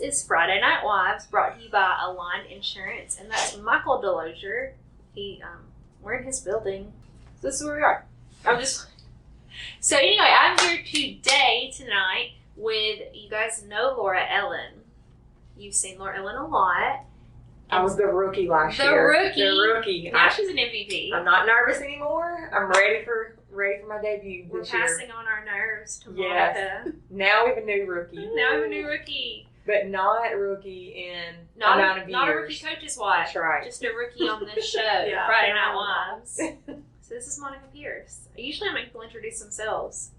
is Friday Night Wives, brought to you by Aligned Insurance, and that's Michael DeLozier. We're in his building. So this is where we are. So anyway, I'm here tonight with, you guys know Lara Ellen. You've seen Lara Ellen a lot. I was the rookie last The year. rookie. Now she's an MVP. I'm not nervous anymore. I'm ready for my debut We're this year. passing on our nerves to Yes. Monica. Now we have a new rookie. Now we have a new rookie. But not a rookie in Not amount of years. Not a rookie coach's wife. That's right. Just a rookie on this show, Yeah. Friday Night Wives. So this is Monica Pierce. Usually I make people introduce themselves.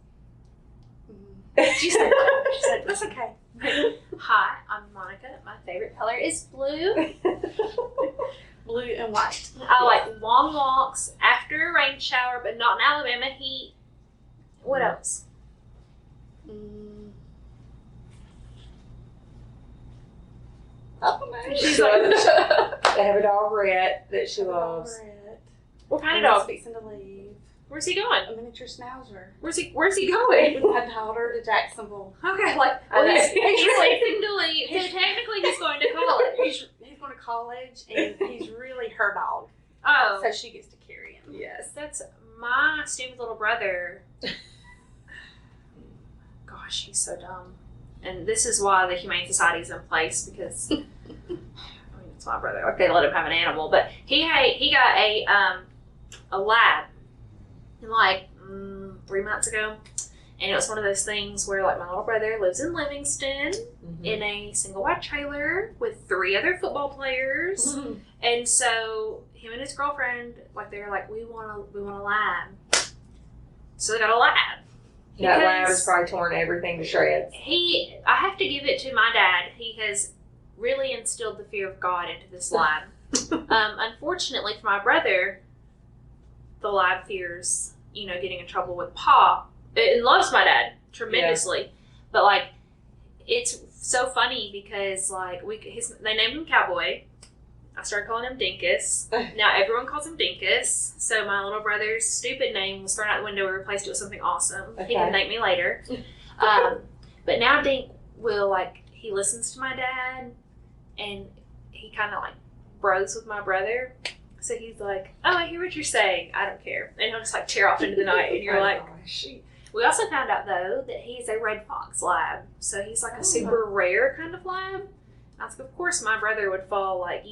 She said, That's okay. Hi, I'm Monica. My favorite color is blue. Blue and white. I like long walks after a rain shower, but not in Alabama heat. What else? I don't know. She's They have a dog, Rhett, that she loves. What kind And of he's dog? fixing to leave. Where's he going? A miniature schnauzer. Where's he going? I told her to Jacksonville. Okay, like I know. he's racing to leave. So technically, he's going to college. He's going to college, and he's really her dog. Oh, So she gets to carry him. Yes. that's my stupid little brother. Gosh, he's so dumb. And this is why the Humane Society is in place, because I mean, it's my brother. Like, they let him have an animal, but he got a lab like 3 months ago, and it was one of those things where, like, my little brother lives in Livingston in a single wide trailer with 3 other football players, and so him and his girlfriend, like, they were like, we want a lab, so they got a lab. That lab has probably torn everything to shreds. I have to give it to my dad. He has really instilled the fear of God into this lab. Unfortunately for my brother, the lab fears, getting in trouble with Pa. It loves my dad tremendously. Yeah. But, like, it's so funny because, like, they named him Cowboy. I started calling him Dinkus. Now everyone calls him Dinkus. So my little brother's stupid name was thrown out the window and replaced it with something awesome. Okay. He can thank me later. But now Dink will, like, he listens to my dad and he kind of, like, bros with my brother. So he's like, oh, I hear what you're saying. I don't care. And he'll just, like, tear off into the night. And you're like, gosh. We also found out, though, that he's a red fox lab. So he's, like, a super rare kind of lab. Of course, my brother would fall, like,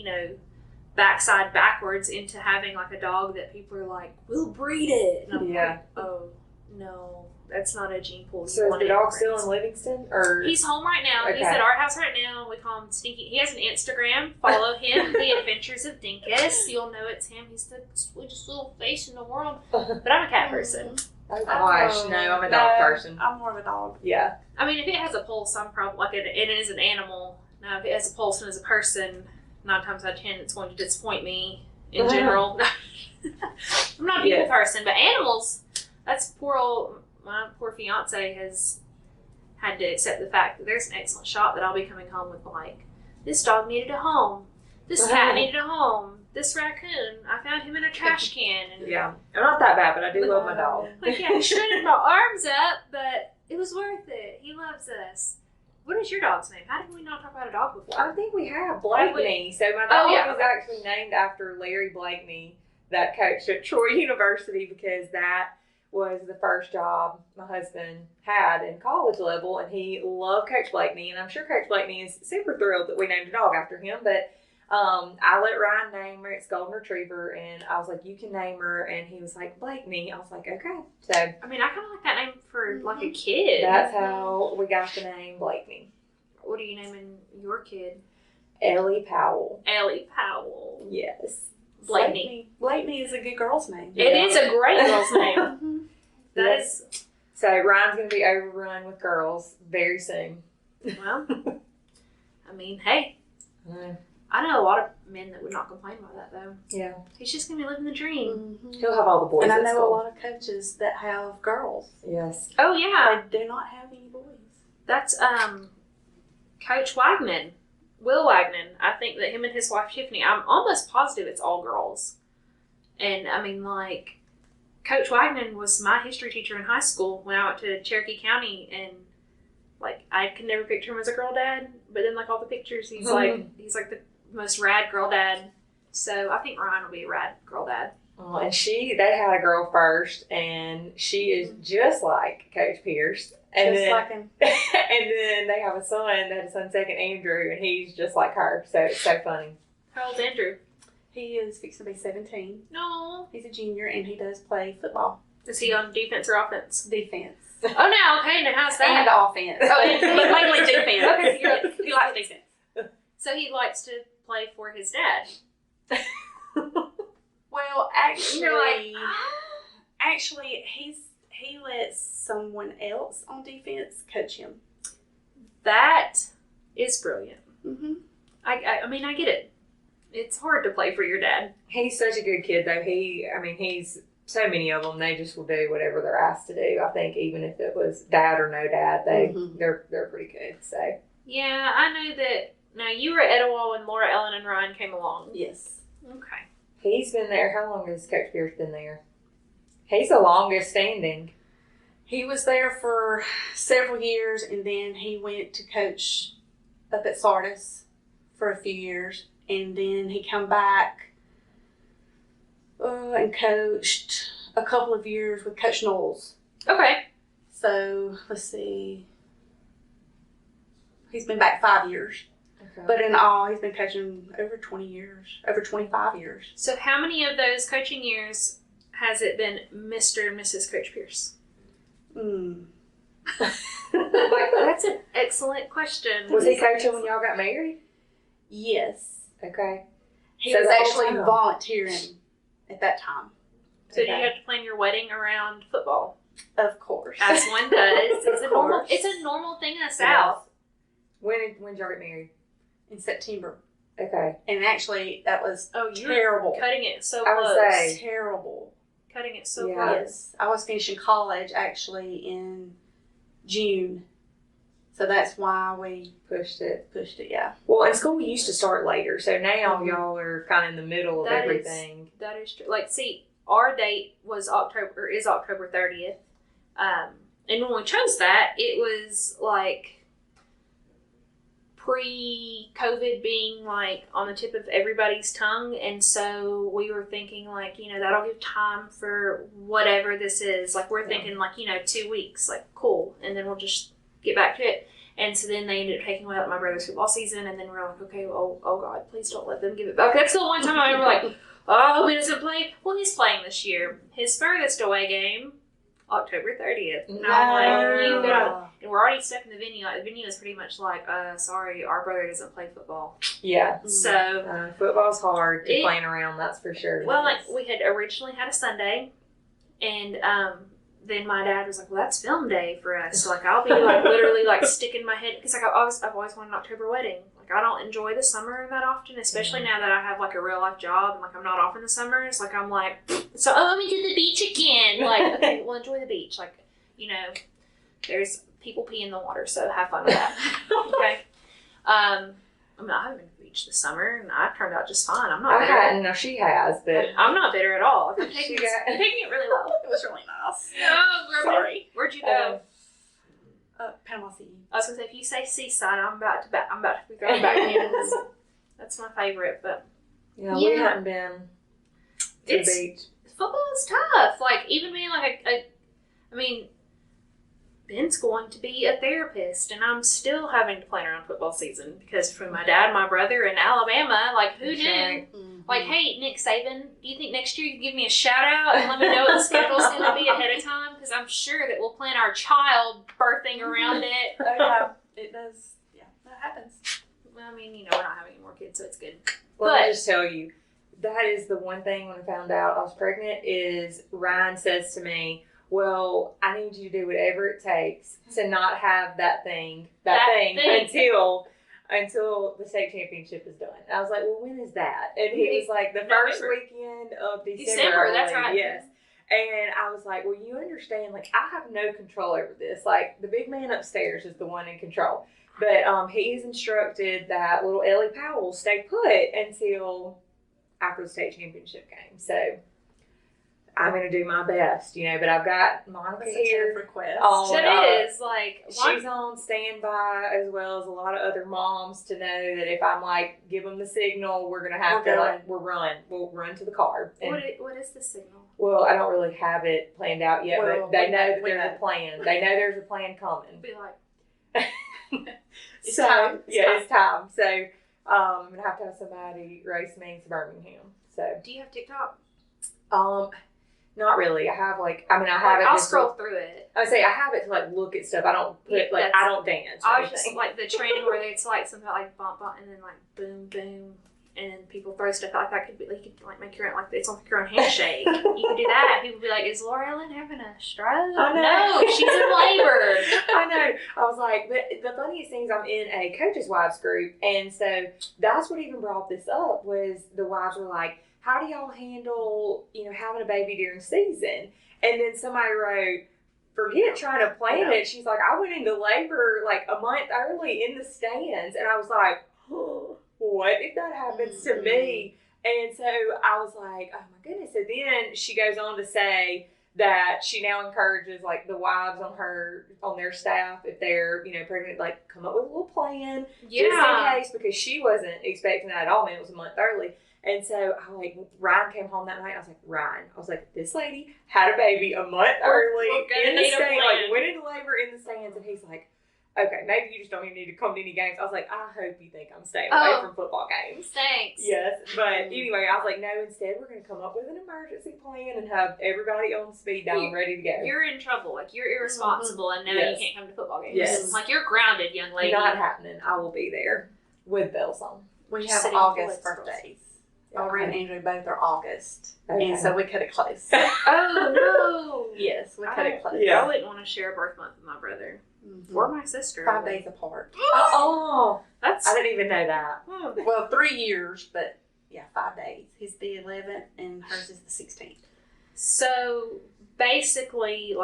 backside backwards into having, like, a dog that people are like, we'll breed it. And I'm like, oh, no, that's not a gene pool. So is the dog still in Livingston? Or he's home right now. Okay. He's at our house right now. We call him Stinky. He has an Instagram. Follow him, The Adventures of Dinkus. You'll know it's him. He's the sweetest little face in the world. But I'm a cat person. Oh, gosh, no, I'm a dog person. I'm more of a dog. Yeah. I mean, if it has a pulse, I'm probably, like, it is an animal. Now, if it has a pulse and is a person, 9 times out of 10, it's going to disappoint me in general. I'm not a people person, but animals, that's my poor fiance has had to accept the fact that there's an excellent shot that I'll be coming home with, like, this dog needed a home, this cat needed a home, this raccoon, I found him in a trash can. And yeah, I'm not that bad, but I do love my dog. Like, yeah, he shredded my arms up, but it was worth it. He loves us. What is your dog's name? How did we not talk about a dog before? I think we have Blakeney. So my dog is okay. actually named after Larry Blakeney, that coached at Troy University, because that was the first job my husband had in college level, and he loved Coach Blakeney, and I'm sure Coach Blakeney is super thrilled that we named a dog after him. But I let Ryan name her. It's Golden Retriever, and I was like, you can name her, and he was like, Blakeney. I was like, okay. So I mean, I kind of like that name for like a kid. that's how we got the name Blakeney. What are you naming your kid? Ellie Powell. Ellie Powell. Yes. Blakeney. Blakeney is a good girl's name. It is a great girl's name. That is. So Ryan's going to be overrun with girls very soon. Well, I mean, hey. I know a lot of men that would not complain about that, though. Yeah. He's just going to be living the dream. He'll have all the boys. And I at know school. a lot of coaches that have girls. Yes. Oh, yeah. They do not have any boys. That's Coach Wagner. Will Wagner. I think that him and his wife Tiffany, I'm almost positive it's all girls. And I mean, like, Coach Wagner was my history teacher in high school when I went to Cherokee County, and Like, I could never picture him as a girl dad, but in, like, all the pictures, he's like the most rad girl dad. So I think Ryan will be a rad girl dad. Oh, and they had a girl first, and she is just like Coach Pierce. And Just then, like him. and then they have a son. They had a son second, Andrew, and he's just like her. So it's so funny. How old's Andrew? He is fixing to be 17. No. He's a junior, and he does play football. Is he on defense or offense? Defense. Oh, no. Okay, now how's that? And offense. Oh, But mainly defense. Okay, you're right. He likes defense. So he likes to play for his dad. Well, actually, You're like, actually, he lets someone else on defense coach him. That is brilliant. Mm-hmm. I mean, I get it. It's hard to play for your dad. He's such a good kid, though. He's so many of them. They just will do whatever they're asked to do. I think even if it was dad or no dad, they're pretty good. So Yeah, I know that. Now, you were at Etowah when Lara Ellen and Ryan came along. Yes. Okay. he's been there. How long has Coach Pierce been there? He's the longest standing. He was there for several years, and then he went to coach up at Sardis for a few years, and then he come back and coached a couple of years with Coach Knowles. Okay. So let's see, he's been back 5 years, Okay. but in all, he's been coaching over 20 years, over 25 years. So how many of those coaching years has it been Mr. and Mrs. Coach Pierce? That's an excellent question. Was he coaching when y'all got married? Yes. Okay. He So was the whole actually time. volunteering at that time. So do Okay. you have to plan your wedding around football? Of course. As one does. It's a Of normal. course. It's a normal thing in the South. When did y'all get married? In September. Okay. And actually, that was Oh, you're terrible. cutting it so I would close. say. Terrible. Cutting it so Yeah. close. Yes. I was finishing college actually in June. So that's why we Pushed it. pushed it, yeah. Well, and school used to start later, so now Mhm. y'all are kind of in the middle of That is- everything. That is true. Like, see, our date was October 30th. And when we chose that, it was like pre-COVID being like on the tip of everybody's tongue, and so we were thinking like, that'll give time for whatever this is. Like, we're thinking like 2 weeks, like cool, and then we'll just get back to it. And so then they ended up taking away like, my brother's football season, and then we're like, okay, oh God, please don't let them give it back. That's the one time I remember like, oh, he doesn't play. Well, he's playing this year. His furthest away game, October 30th. And I'm like, you gotta, and we're already stuck in the venue. Like, the venue is pretty much like, sorry, our brother doesn't play football. Yeah. So, Football's hard to It- playing around, that's for sure. well, like, we had originally had a Sunday, and then my dad was like, well, that's film day for us. So, like, I'll be like literally like sticking my head, because like I've always wanted an October wedding. Like, I don't enjoy the summer that often, especially now that I have like a real life job and like I'm not off in the summers. Like, I'm like, so let me do the beach again. Like, okay, well, enjoy the beach. Like, there's people pee in the water, so have fun with that. Okay. I mean, I haven't been to the beach this summer, and I turned out just fine. I'm not I bitter. hadn't, no, she has, but I'm not bitter at all. I'm taking, She it, got- I'm taking it really well. It was really nice. Oh, girl, Sorry. Where'd you go? Panama City. I was gonna say, if you say seaside, I'm about to be thrown back in. That's my favorite, but we Yeah. hadn't been to the It's- beach. football is tough. Like, even being like I mean, Ben's going to be a therapist, and I'm still having to plan around football season because for my dad, my brother, and Alabama, like, who That's knew? right. Like, hey, Nick Saban, do you think next year you can give me a shout out and let me know what the schedule's going to be ahead of time? Because I'm sure that we'll plan our child birthing around it. Oh, yeah. It does. Yeah, that happens. Well, I mean, we're not having any more kids, so it's good. Let But- me just tell you, that is the one thing when I found out I was pregnant is Ryan says to me, well, I need you to do whatever it takes to not have that thing until the state championship is done. I was like, well, when is that? And he was like, the first November. weekend of December. December, that's I believe. right. Yes. And I was like, well, you understand, like, I have no control over this. Like, the big man upstairs is the one in control. But he has instructed that little Ellie Powell stay put until after the state championship game. So I'm going to do my best, but I've got Monica That's a here. tough request. Oh, It is like She's on standby as well as a lot of other moms to know that if I'm like, give them the signal, we're going to have we'll run to the car. And, what is the signal? well, I don't really have it planned out yet, but they know that there's a plan. They know there's a plan coming. Be like, It's time. It's time. So I'm going to have somebody race me to Birmingham. So do you have TikTok? Not really. I have I have it. I'll scroll through it. I would say I have it to like look at stuff. I don't put I don't dance. I was just like the trend where it's like something like bump bump and then like boom boom and then people throw stuff like that. Could be like you could like make your own like it's like your own handshake. You could do that. People would be like, "Is Lara Ellen having a stroke?" I know. No, she's in labor. I know. I was like, but the funniest thing is I'm in a coaches' wives group, and so that's what even brought this up was the wives were like, how do y'all handle, having a baby during season? And then somebody wrote, forget trying to plan it. She's like, I went into labor like a month early in the stands. And I was like, oh, what if that happens to me? And so I was like, oh my goodness. So then she goes on to say that she now encourages like the wives on their staff, if they're, pregnant, like come up with a little plan just in case, because she wasn't expecting that at all. Man, it was a month early. And so Ryan came home that night. I was like, this lady had a baby a month early in the stands, went into labor in the stands. And he's like, okay, maybe you just don't even need to come to any games. I was like, I hope you think I'm staying away from football games. Thanks. Yes. But anyway, I was like, no, instead we're going to come up with an emergency plan and have everybody on speed dial ready to go. You're in trouble. Like, you're irresponsible and now you can't come to football games. Yes. Like, you're grounded, young lady. Not happening. I will be there with bells on. We have August birthdays. Laura and Andrew both are August. Okay. And so we cut it close. Oh, no. Yes, we cut it close. I wouldn't want to share a birth month with my brother. Mm-hmm. Or my sister. 5 days apart. I didn't even know that. Well, 3 years, but 5 days. He's the 11th and hers is the 16th. So basically,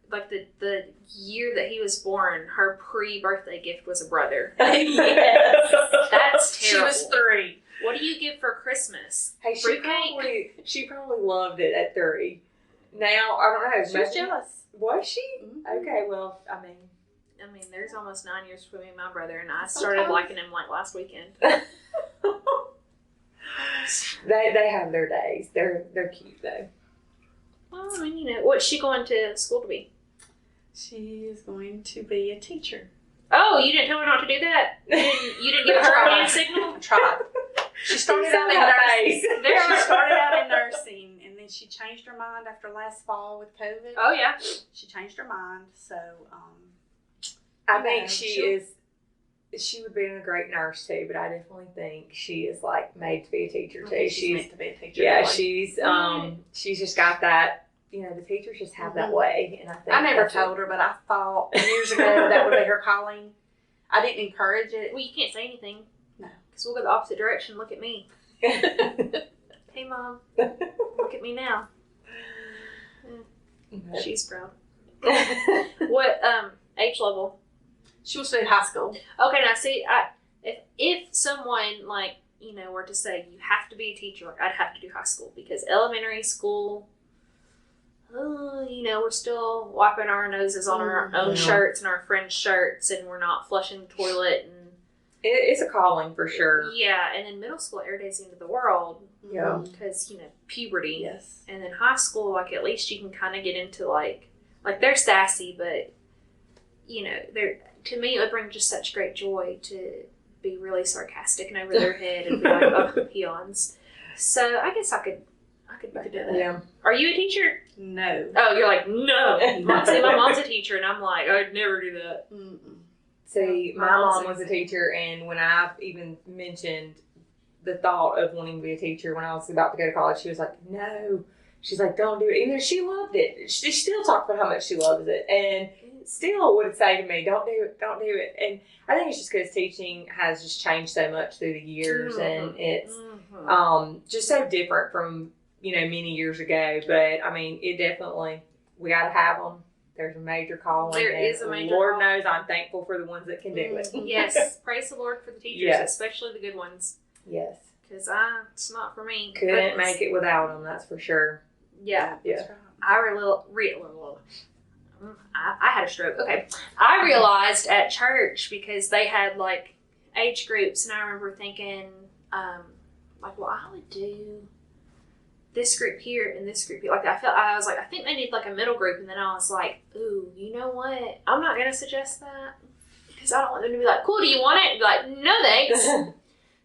the year that he was born, her pre-birthday gift was a brother. Yes. That's terrible. She was 3. What do you give for Christmas? Hey, she probably loved it at 3. Now, I don't know. She was jealous. Was she? Mm-hmm. Okay, well, I mean, there's almost 9 years between me and my brother, and I started liking him like last weekend. They have their days. They're cute though. Well, what's she going to school to be? She is going to be a teacher. Oh, you didn't tell her not to do that? You didn't give her a hand signal? I tried. She started out in nursing. She started out in nursing, and then she changed her mind after last fall with COVID. Oh, yeah. She changed her mind, so I think she would be a great nurse too, but I definitely think she is like made to be a teacher too. She's meant to be a teacher. Yeah, she's just got that. The teachers just have that way, and I think I never told her, but I thought years ago that would be her calling. I didn't encourage it. Well, you can't say anything. No, because we'll go the opposite direction. Look at me. Hey, Mom. Look at me now. She's proud. What age level? She was in high school. Okay, now see, if someone were to say you have to be a teacher, I'd have to do high school, because elementary school, we're still wiping our noses on our own shirts and our friends' shirts, and we're not flushing the toilet, and it's a calling for sure. Yeah, and then middle school, every day's the end of the world. Yeah, because puberty. Yes, and then high school, at least you can kind of get into like they're sassy, but they're. To me, it would bring just such great joy to be really sarcastic and over their head and be like, oh, peons. So I guess I could do that. Yeah. Are you a teacher? No. Oh, you're like, no. See, my mom's a teacher, and I'm like, I'd never do that. Mm-mm. See, my mom was a teacher, and when I've even mentioned the thought of wanting to be a teacher when I was about to go to college, she was like, no. She's like, don't do it. Even though she loved it. She still talked about how much she loves it. And still would say to me, don't do it. And I think it's just because teaching has just changed so much through the years, and it's just so different from many years ago. But it definitely, we got to have them. There's a major calling. There is a major Lord calling. knows I'm thankful for the ones that can do it. Yes, praise the Lord for the teachers, especially the good ones. Yes, because it's not for me. Couldn't make it without them. That's for sure. Yeah. Yeah. I had a stroke. Okay. I realized at church because they had like age groups, and I remember thinking, like, well, I would do this group here and this group here. Like, I was like, I think they need like a middle group, and then I was like, ooh, you know what? I'm not gonna suggest that because I don't want them to be like, cool, do you want it? And be like, no thanks.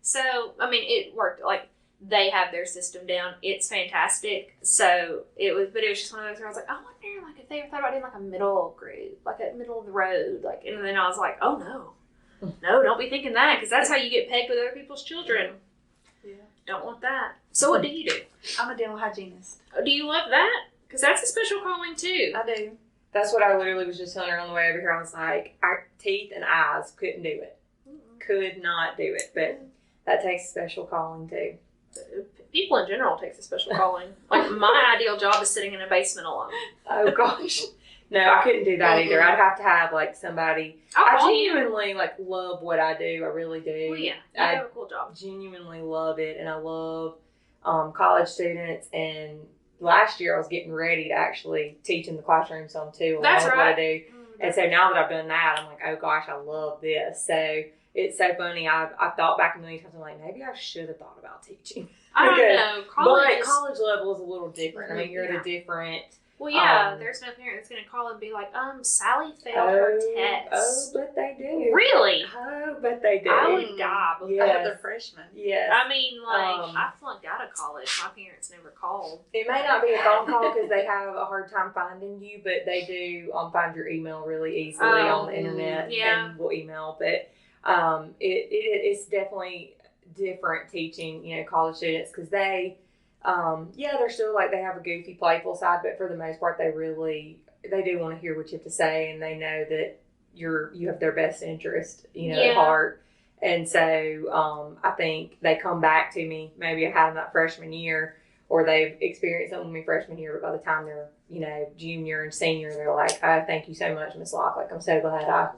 So, I mean, it worked. Like, they have their system down. It's fantastic. So it was just one of those where I was like, I wonder, like, if they ever thought about doing like a middle group, like a middle of the road, like. And then I was like, oh no, don't be thinking that, because that's how you get pegged with other people's children. Yeah. Don't want that. So what do you do? I'm a dental hygienist. Oh, do you love that? Because that's a special calling too. I do. That's what I literally was just telling her on the way over here. I was like, our teeth and eyes couldn't do it. Could not do it. But that takes a special calling too. People in general takes a special calling. Like, my ideal job is sitting in a basement alone. Oh gosh. No, I couldn't do that either. I'd have to have like somebody. I genuinely like love what I do. I really do. Well, yeah, you have a cool job. Genuinely love it, and I love college students. And last year I was getting ready to actually teach in the classroom some too. That's right. What I do. And so now that I've done that, I'm like, oh gosh, I love this. So it's so funny. I thought back a million times. I'm like, maybe I should have thought about teaching. I don't know. College level is a little different. I mean, you're at a different. Well, yeah, there's no parent that's going to call and be like, Sally failed her test. Oh, but they do. Really? Oh, but they do. I would die before they're freshmen. Yes. I mean, like, I flunked out of college. My parents never called. It may not be a phone call because they have a hard time finding you, but they do find your email really easily on the internet. Yeah. And we'll email. But it's definitely different teaching, college students, because they, they're still like, they have a goofy, playful side, but for the most part, they do want to hear what you have to say, and they know that you have their best interest, at heart. And so, I think they come back to me, maybe I had them that freshman year, or they've experienced something with me freshman year, but by the time they're, junior and senior, they're like, oh, thank you so much, Miss Locke. Like, I'm so glad I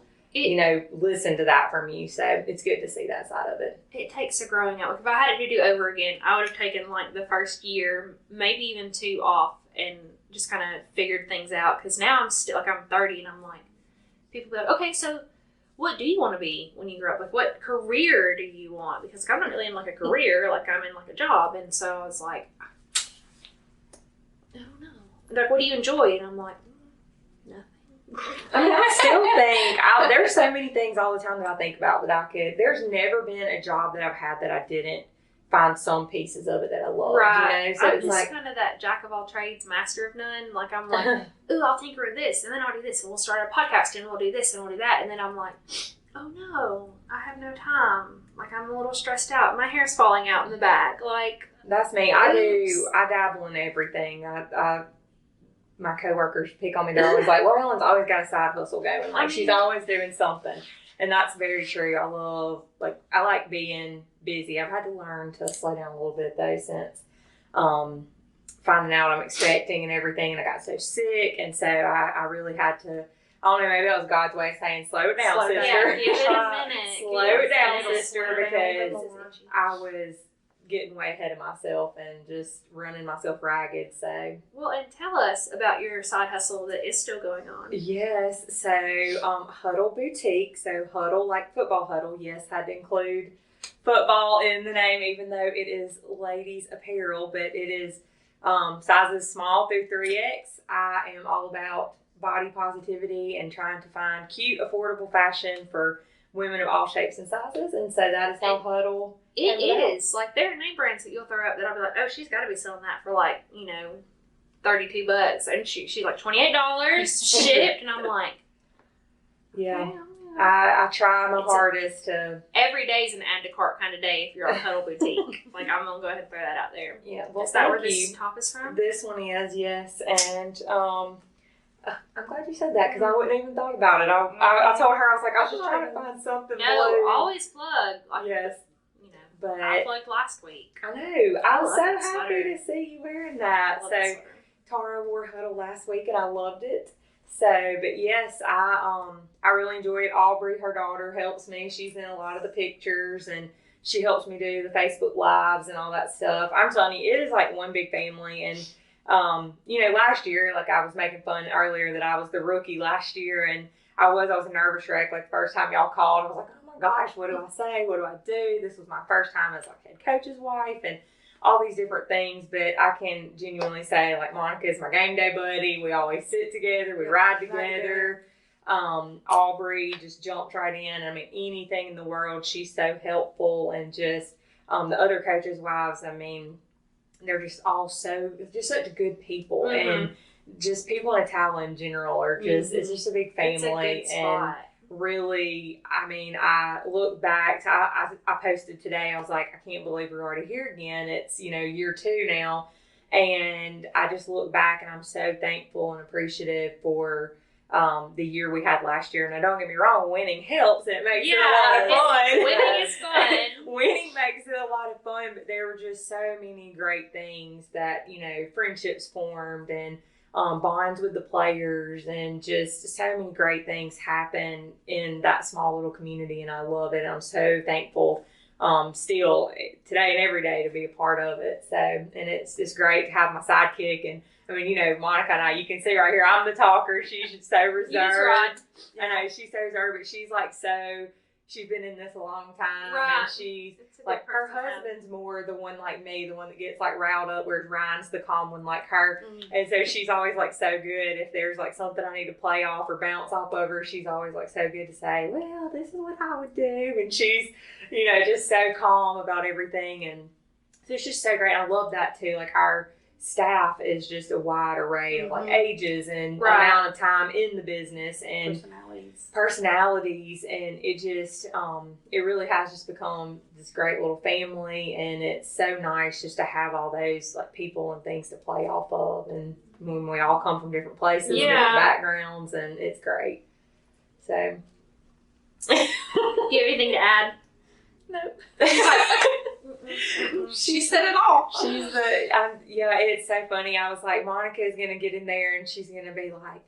listen to that from you. So it's good to see that side of it. It takes a growing up. Like, if I had it to do over again, I would have taken like the first year, maybe even 2 off, and just kind of figured things out. Because now I'm still like, I'm 30, and I'm like, people be like, okay, so what do you want to be when you grow up? Like, what career do you want? Because I'm not really in like a career, like I'm in like a job. And so I was like, I don't know. Like, what do you enjoy? And I'm like, I mean, I still think there's so many things all the time that I think about that there's never been a job that I've had that I didn't find some pieces of it that I love. Right. So I'm it's just like kind of that jack of all trades, master of none. Like, I'm like, ooh, I'll tinker with this, and then I'll do this, and we'll start a podcast, and we'll do this, and we'll do that. And then I'm like, oh no, I have no time. Like, I'm a little stressed out. My hair's falling out in the back. Like, that's me. I dabble in everything. My coworkers pick on me. They're always like, well, Ellen's always got a side hustle going. Like, she's always doing something. And that's very true. I like being busy. I've had to learn to slow down a little bit, though, since finding out I'm expecting and everything. And I got so sick. And so I really had to, I don't know, maybe that was God's way of saying, slow it down, sister. Yeah, give it a minute. Slow it down, sister, because I was getting way ahead of myself and just running myself ragged. So, well, and tell us about your side hustle that is still going on. Yes, so Huddle Boutique. So Huddle, like football huddle, yes, had to include football in the name, even though it is ladies apparel, but it is sizes small through 3X. I am all about body positivity and trying to find cute, affordable fashion for women of all shapes and sizes, and so that is how Huddle. It is. Like, there are name brands that you'll throw up that I'll be like, oh, she's got to be selling that for like, $32. And she's like, $28 shipped. And I'm like, yeah. Okay, I try my hardest to. Every day is an add to cart kind of day if you're on Huddle Boutique. Like, I'm going to go ahead and throw that out there. Yeah. Well, is that where this top is from? This one is, yes. And I'm glad you said that because I wouldn't even thought about it. I told her, I was like, I should try to find something blue. Always plug. Like, yes. But I plugged last week. I know. I was so happy sweater. to see you wearing that. So Tara wore Huddle last week and I loved it. So, but yes, I really enjoy it. Aubrey, her daughter, helps me. She's in a lot of the pictures and she helps me do the Facebook Lives and all that stuff. I'm telling you, it is like one big family. And Last year, like I was making fun earlier that I was the rookie last year, and I was a nervous wreck. Like the first time y'all called, I was like, oh my gosh, what do I say? What do I do? This was my first time as like head coach's wife and all these different things. But I can genuinely say, like, Monica is my game day buddy. We always sit together. We ride together. Aubrey just jumped right in. I mean, anything in the world, she's so helpful. And just the other coaches' wives, I mean, they're just all just such good people. And just people in Etowah in general are just, it's just a big family. It's a good spot. And really, I mean, I look back, I posted today, I was like, I can't believe we're already here again. It's, year 2 now. And I just look back and I'm so thankful and appreciative for the year we had last year. And don't get me wrong, winning helps. It makes it a lot of fun. Winning is fun. Winning makes it a lot of fun, but there were just so many great things that, friendships formed and bonds with the players, and just so many great things happen in that small little community. And I love it. I'm so thankful still today and every day to be a part of it. So, and it's great to have my sidekick. And I mean, Monica and I, you can see right here, I'm the talker. She's just so reserved. Right. I know she's so reserved, but she's like she's been in this a long time. Right. And she's like, her husband's more the one like me, the one that gets like riled up, whereas Ryan's the calm one like her. And so she's always like so good. If there's like something I need to play off or bounce off of her, she's always like so good to say, well, this is what I would do. And she's, just so calm about everything. And so it's just so great. I love that too. Like our staff is just a wide array of like ages and amount of time in the business and personalities, and it just it really has just become this great little family. And it's so nice just to have all those like people and things to play off of, and when we all come from different places and different backgrounds, and it's great. So do you have anything to add? Nope. She said it all. She's it's so funny. I was like, Monica is going to get in there and she's going to be like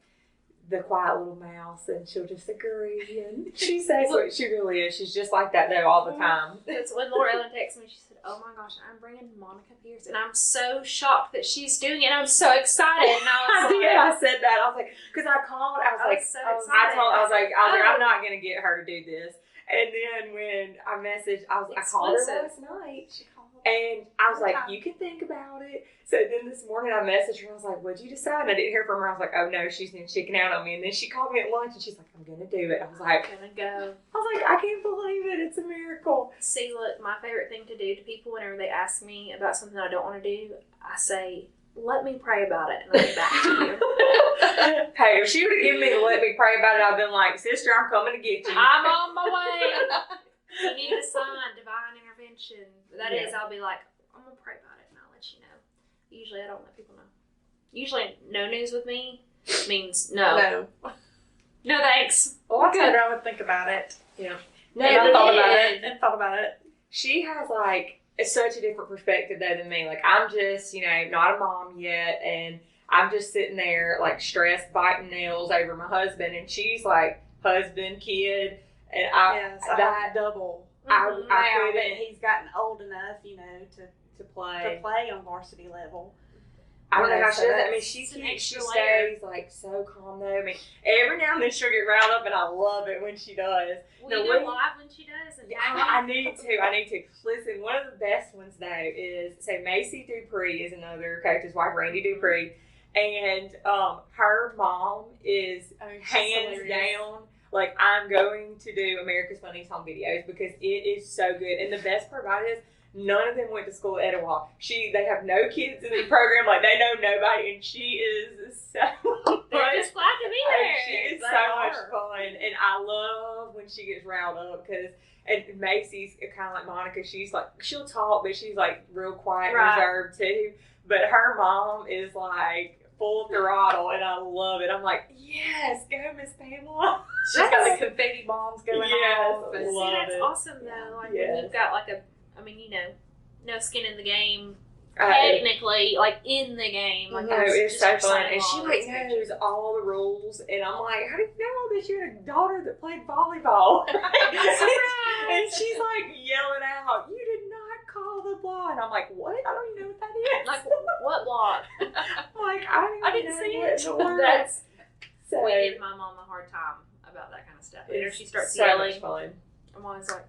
the quiet little mouse, and she'll just agree. And she says what she really is. She's just like that though all the time. It's when Lara Ellen texted me, she said, oh my gosh, I'm bringing Monica Pierce, and I'm so shocked that she's doing it. I'm so excited. And I said that. I was like, because I called. I was so excited. I was like, I'm not going to get her to do this. And then when I messaged, I called her last night. She called. And I was like, you can think about it. So then this morning I messaged her and I was like, what'd you decide? And I didn't hear from her. I was like, oh no, she's been chicking out on me. And then she called me at lunch and she's like, I'm going to do it. I was like, I'm going to go. I was like, I can't believe it. It's a miracle. See, look, my favorite thing to do to people whenever they ask me about something I don't want to do, I say, let me pray about it and I'll get back to you. Hey, if she would have given me the let me pray about it, I'd been like, sister, I'm coming to get you. I'm on my way. You need a sign, divine intervention. That is, I'll be like, I'm going to pray about it and I'll let you know. Usually I don't let people know. Usually no news with me means no. No thanks. Well, I told her I would think about it. Yeah. No, I thought about it. She has like such a different perspective though than me. Like I'm just, not a mom yet, and I'm just sitting there like stressed, biting nails over my husband, and she's like husband, kid, and I double. I now that he's gotten old enough, to play on varsity level. I don't know how she does that. I mean, she stays like so calm though. I mean, every now and then she'll get riled up, and I love it when she does. Will you go live when she does? And I need to. Listen, one of the best ones though is, so Macy Dupree is another coach's wife, Randy Dupree, and her mom is hands down. Like, I'm going to do America's Funniest Home Videos because it is so good. And the best part about it is none of them went to school at Etowah. They have no kids in the program. Like, they know nobody. And she is so They're just glad to be there. She is so much fun. And I love when she gets riled up because, and Macy's kind of like Monica. She's like, she'll talk, but she's like real quiet and reserved too. But her mom is like full throttle, and I love it. I'm like, yes, go Miss Pamela. She's got the confetti bombs going off. See, that's awesome though. Like when you've got like no skin in the game. Technically, like in the game. Like it's so fun. And she like knows all the rules, and I'm like, how do you know all this? You had a daughter that played volleyball. And she's like yelling out, you did not call the ball. And I'm like, what? I don't even know what that is. Like What block? I'm like, I didn't see it. That's So, we give my mom a hard time about that kind of stuff. Whenever she starts so yelling, much fun. I'm always like,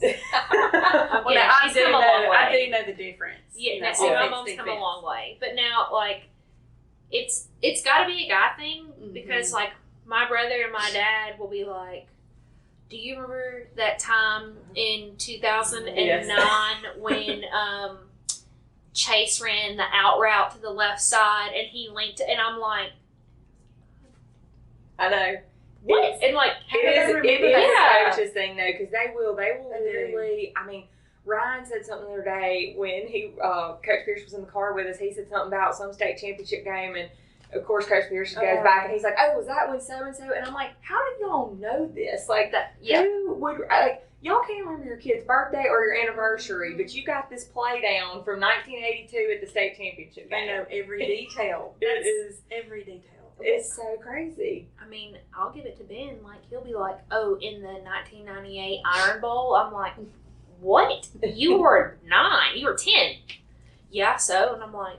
Well, yeah, I she's do come a long way. I do know the difference. Yeah, You know, see, my offense, mom's come a defense. long way, but now like it's got to be a guy thing Mm-hmm. because like my brother and my dad will be like, "Do you remember that time in 2009 when Chase ran the out route to the left side and he linked?" And I'm like, I know. "What?" And like, It is Yeah. a coach's thing though, because they will literally. I mean, Ryan said something the other day when he Coach Pierce was in the car with us. He said something about some state championship game, and of course Coach Pierce goes back and he's like, "Oh, was that when so and so?" And I'm like, "How do y'all know this? Like, that, yeah. who would like?" Y'all can't remember your kid's birthday or your anniversary, but you got this play down from 1982 at the state championship They game. know every detail. It is. Every detail. It's so crazy. I mean, I'll give it to Ben. Like, he'll be like, "Oh, in the 1998 Iron Bowl." I'm like, "What? You were 9. You were 10." "Yeah, so." And I'm like,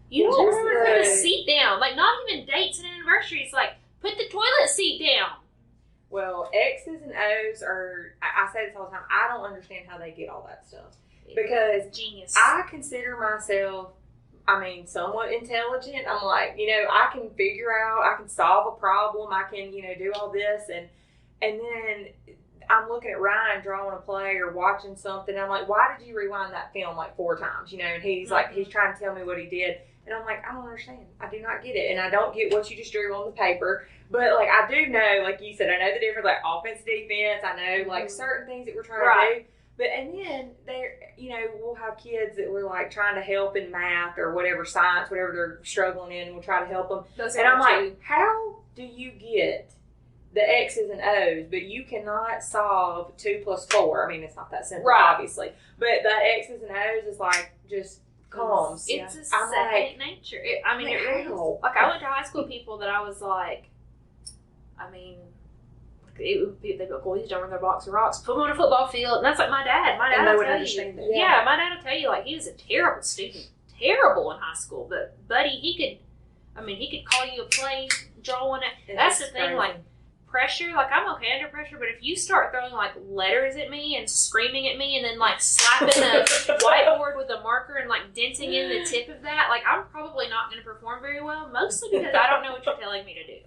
"You don't Just remember to put the the- seat down. Like, not even dates and anniversaries. Like, put the toilet seat down." Well, X's and O's are, I say this all the time, I don't understand how they get all that stuff. Because Genius. I consider myself, somewhat intelligent. I'm like, I can figure out, I can solve a problem, I can, do all this. And then I'm looking at Ryan drawing a play or watching something. I'm like, why did you rewind that film like 4 times? And he's like, he's trying to tell me what he did. And I'm like, I don't understand. I do not get it. And I don't get what you just drew on the paper. But, like, I do know, like you said, I know the difference, like, offense, defense. I know, like, certain things that we're trying to do. But, and then, we'll have kids that we're, like, trying to help in math or whatever, science, whatever they're struggling in. We'll try to help them. Those And are I'm two. like, how do you get the X's and O's, but you cannot solve 2 + 4? I mean, it's not that simple, obviously. But the X's and O's is, like, just comes. It's a I'm second like, nature. It really is. how? Like, I went to high school with people that I was like, it would be, they'd be like, "Well, these don't run their box of rocks. Put them on a football field." And that's like my dad. My dad And they will would tell you. understand that. Yeah, my dad will tell you, like, he was a terrible student. Terrible in high school. But, buddy, he could call you a play, drawing it. That's the thing, like, pressure. Like, I'm okay under pressure, but if you start throwing, like, letters at me and screaming at me and then, like, slapping a whiteboard with a marker and, like, denting in the tip of that, like, I'm probably not going to perform very well, mostly because I don't know what you're telling me to do.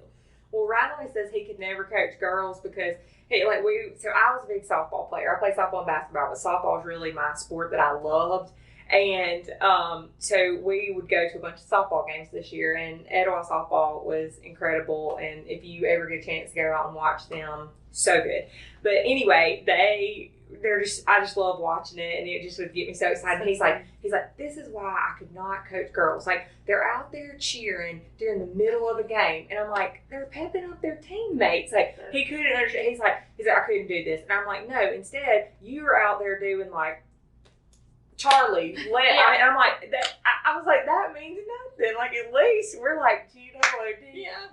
Well, Ryan always says he could never coach girls because so I was a big softball player. I played softball and basketball, but softball was really my sport that I loved. And so we would go to a bunch of softball games this year, and Etowah softball was incredible. And if you ever get a chance to go out and watch them, so good. But anyway, I just love watching it, and it just would get me so excited. He's like, this is why I could not coach girls. Like, they're out there cheering during the middle of a game, and I'm like, they're pepping up their teammates. Like, he couldn't understand. He's like, I couldn't do this, and I'm like, no. Instead, you're out there doing like Charlie. I'm like, I was like, that means nothing. Like, at least we're like,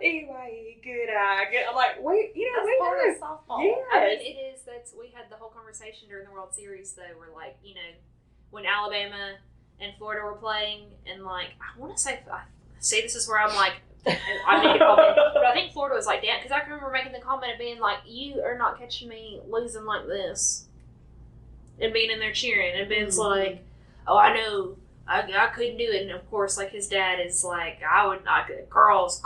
anyway, good eye. I'm like, wait, we part know. of softball. Yes. I mean, it is. We had the whole conversation during the World Series, though, where, like, when Alabama and Florida were playing, and, like, I want to say this is where I'm like, I make a comment, but I think Florida was like, damn, because I can remember making the comment of being like, you are not catching me losing like this, and being in there cheering, and Ben's like, oh, I know, I couldn't do it, and of course, like, his dad is like, girls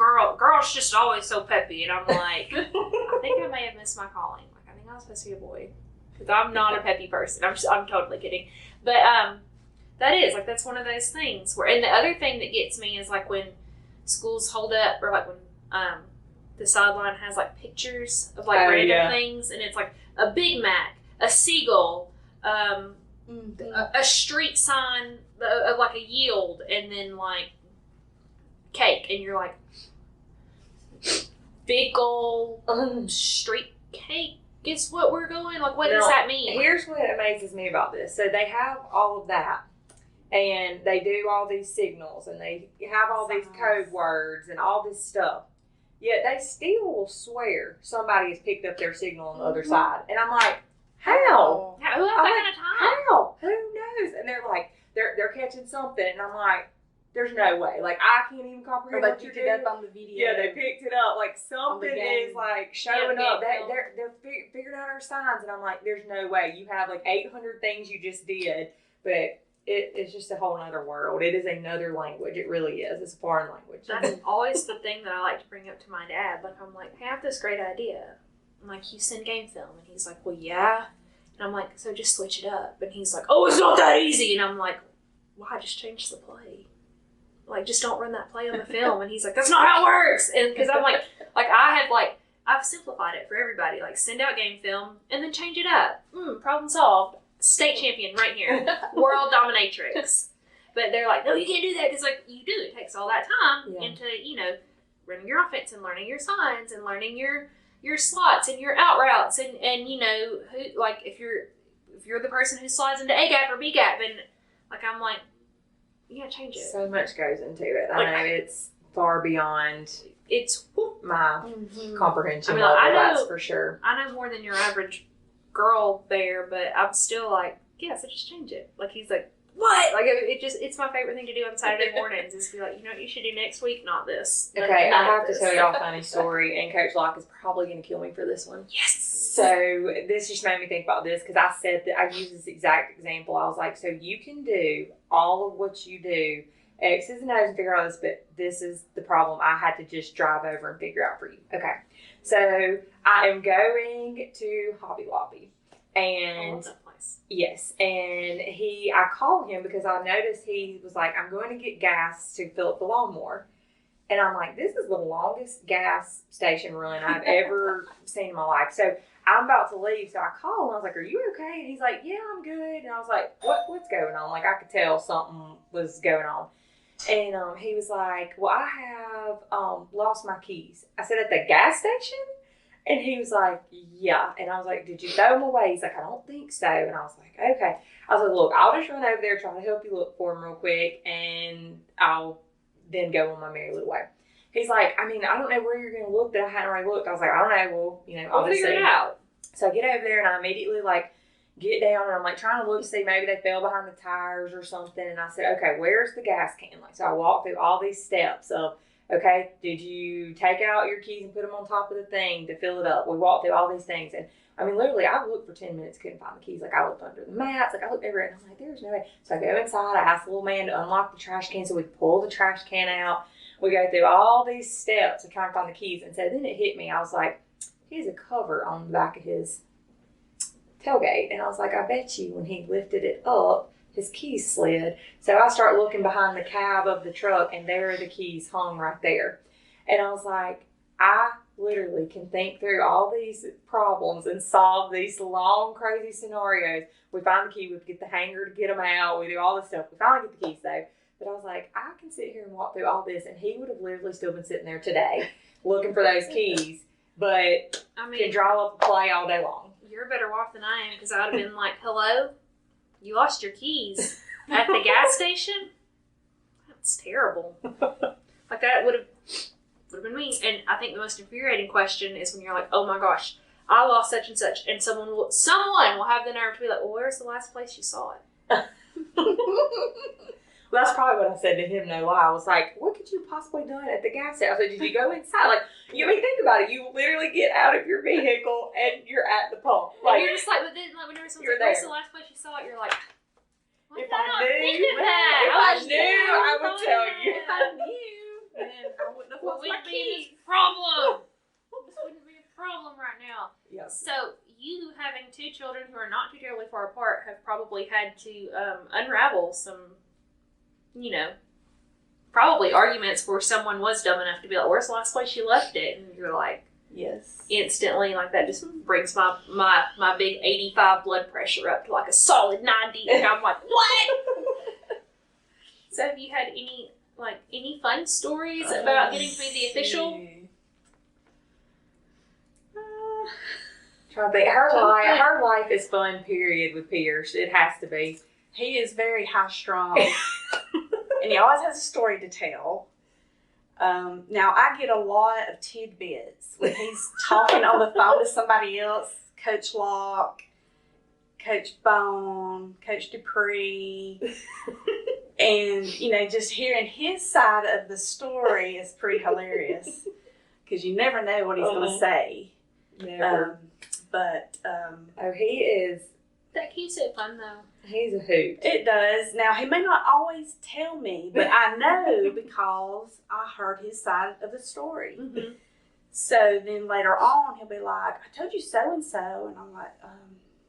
just always so peppy, and I'm like, I think I may have missed my calling. Like, I think I was supposed to be a boy, because I'm not a peppy person. I'm totally kidding, but that is like, that's one of those things where, and the other thing that gets me is like when schools hold up, or like when the sideline has like pictures of like random things, and it's like a Big Mac, a seagull, a street sign of like a yield, and then like cake, and you're like, big ol' street cake is what we're going, like, what does that mean? Here's what amazes me about this. So they have all of that, and they do all these signals, and they have all these code words and all this stuff, yet they still will swear somebody has picked up their signal on the other side. And I'm like, how? Who has that kind of time? How? Who knows? And they're like, they're catching something. And I'm like, there's no way. Like, I can't even comprehend Or what they you're picked it doing. up on the video. Yeah, they picked it up. Like, something is, like, showing up. They're figuring out our signs. And I'm like, there's no way. You have, like, 800 things you just did. But it's just a whole other world. It is another language. It really is. It's a foreign language. That's always the thing that I like to bring up to my dad. Like, I'm like, hey, I have this great idea. I'm like, you send game film. And he's like, well, yeah. And I'm like, so just switch it up. And he's like, oh, it's not that easy. And I'm like, why? Just change the play. Like, just don't run that play on the film. And he's like, that's not how it works. And because I'm like I've simplified it for everybody. Like, send out game film and then change it up. Problem solved. State champion right here. World dominatrix. But they're like, no, you can't do that because, like, you do. It takes all that time into, running your offense and learning your signs and learning your slots and your out routes and who, like, if you're the person who slides into A gap or B gap, and like, I'm like, you gotta change it. So much goes into it. I know it's far beyond my comprehension level, that's for sure. I know more than your average girl there, but I'm still like, yeah, so just change it. Like, he's like, what? Like, it's my favorite thing to do on Saturday mornings is be like, you know what you should do next week? Not this. Okay, I have to tell y'all a funny story, and Coach Locke is probably going to kill me for this one. Yes! So, this just made me think about this, because I said that I used this exact example. I was like, so you can do all of what you do, X's and O's, and figure out this, but this is the problem I had to just drive over and figure out for you. Okay, so I am going to Hobby Lobby, and yes, and I called him because I noticed he was like, I'm going to get gas to fill up the lawnmower. And I'm like, this is the longest gas station run I've ever seen in my life. So I'm about to leave. So I called and I was like, are you okay? And he's like, yeah, I'm good. And I was like, what's going on? Like, I could tell something was going on. And he was like, well, I have lost my keys. I said, at the gas station? And he was like, yeah. And I was like, did you throw them away? He's like, I don't think so. And I was like, okay. I was like, look, I'll just run over there, try to help you look for them real quick, and I'll then go on my merry little way. He's like, I mean, I don't know where you're going to look that I hadn't already looked. I was like, I don't know. Well, I'll just figure it out. So I get over there and I immediately get down and I'm like trying to look to see maybe they fell behind the tires or something. And I said, okay, where's the gas can? So I walked through all these steps of, okay, did you take out your keys and put them on top of the thing to fill it up? We walked through all these things. And I mean, literally, I looked for 10 minutes, couldn't find the keys. Like, I looked under the mats, I looked everywhere, and I'm like, there's no way. So I go inside, I ask the little man to unlock the trash can so we pull the trash can out. We go through all these steps of trying to find the keys. And so then it hit me. I was like, he has a cover on the back of his tailgate. And I was like, I bet you when he lifted it up, his keys slid. So I start looking behind the cab of the truck, and there are the keys hung right there. And I was like, I literally can think through all these problems and solve these long, crazy scenarios. We find the key, we get the hanger to get them out, we do all this stuff. We finally get the keys though. But I was like, I can sit here and walk through all this, and he would have literally still been sitting there today looking for those keys, but can draw up a play all day long. You're better off than I am, because I would have been like, hello? You lost your keys at the gas station? That's terrible. Like, that would have been me. And I think the most infuriating question is when you're like, oh my gosh, I lost such and such, and someone will have the nerve to be like, well, where's the last place you saw it? Well, that's probably what I said to him, no lie. I was like, what could you possibly done at the gas station? I said, did you go inside? Like, think about it. You literally get out of your vehicle and you're at the pump. Like, and you're just like, but then, like, whenever someone's like, where's the last place you saw it? You're like, if I knew, I would tell you. If I knew, then I wouldn't have lost my keys. Problem. This wouldn't be a problem right now. Yes. So, you having two children who are not too terribly far apart have probably had to unravel some, probably arguments where someone was dumb enough to be like, where's the last place you left it? And you're like, yes. Instantly, like, that just brings my big 85 blood pressure up to like a solid 90. And I'm like, what? So have you had any fun stories about getting to be the official? Trying to think. Her life is fun, period, with Pierce. It has to be. He is very high strung. And he always has a story to tell. Now, I get a lot of tidbits when he's talking on the phone to somebody else, Coach Locke, Coach Bone, Coach Dupree. And And, you know, just hearing his side of the story is pretty hilarious because you never know what he's going to say. Never. Oh, he is. That keeps it fun, though. He's a hoot. It does. Now, he may not always tell me, but I know because I heard his side of the story. Mm-hmm. So then later on, he'll be like, I told you so-and-so. And I'm like,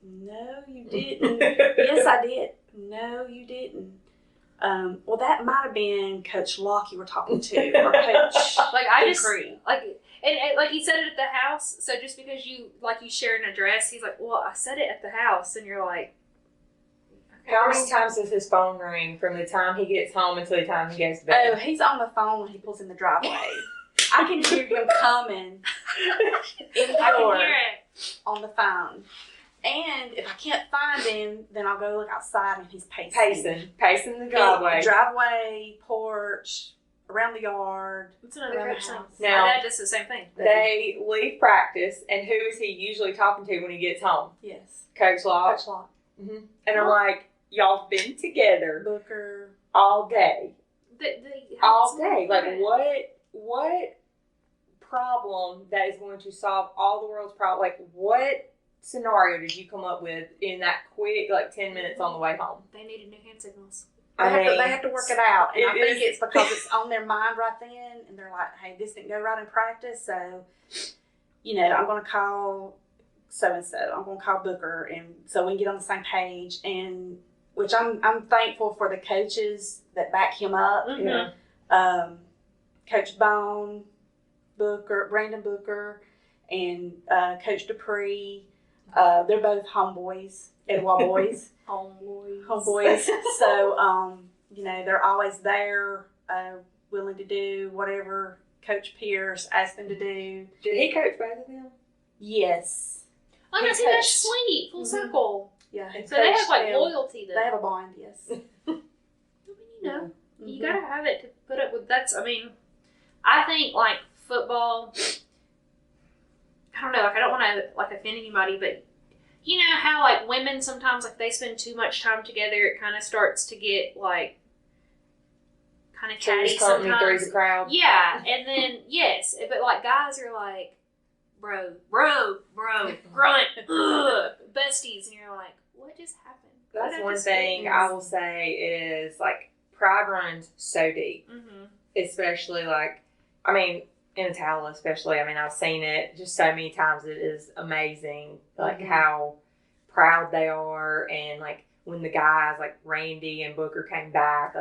no, you didn't. Yes, I did. No, you didn't. Well, that might have been Coach Locke you were talking to, or Coach Like, I just, Dupree. and like he said it at the house, so just because you share an address, he's like, well, I said it at the house, and you're like, okay, How many times does his phone ring from the time he gets home until the time he goes to bed? Oh, he's on the phone when he pulls in the driveway. I can hear him coming in the I door can hear it. on the phone. And if I can't find him, then I'll go look outside and he's pacing. Pacing the driveway. Driveway, porch, around the yard. What's another Around coach the thing? house. Now- My dad does the same thing. They leave practice, and who is he usually talking to when he gets home? Yes. Coach Locke. Coach Locke. Mm-hmm. And I'm like, y'all been together Booker. all day. All day. Like, what? what problem that is going to solve all the world's problems? Like, what scenario did you come up with in that quick, 10 minutes on the way home? They needed new hand signals. They have to work it out. And I it think is- it's because it's on their mind right then. And they're like, hey, this didn't go right in practice. So, you know, I'm going to call so-and-so. I'm going to call Booker. And so we can get on the same page. And which I'm thankful for the coaches that back him up. Mm-hmm. Yeah. Coach Bone, Brandon Booker, and Coach Dupree. They're both homeboys, Etowah boys. Homeboys. So, you know, they're always there, willing to do whatever Coach Pierce asked them to do. Did he coach both of them? Yes. Oh, He no, see, that's coached. sweet. Full Mhm. circle. Yeah. he So they have, coached like, them. loyalty then. They have a bond, yes. I mean, you know, you Mhm. gotta have it to put up with. I think, football, I don't know, I don't want to, offend anybody, but you know how, women sometimes, they spend too much time together, it kind of starts to get, kind of catty Three's company, sometimes. three's a crowd. Yeah, and then, yes, but, guys are like, bro, grunt, ugh, besties, and you're like, what just happened? What That's did I one just thing witness? I will say is, pride runs so deep. Mm-hmm. Especially, in Etowah especially. I've seen it just so many times. It is amazing, Mhm. how proud they are. And, when the guys, Randy and Booker came back,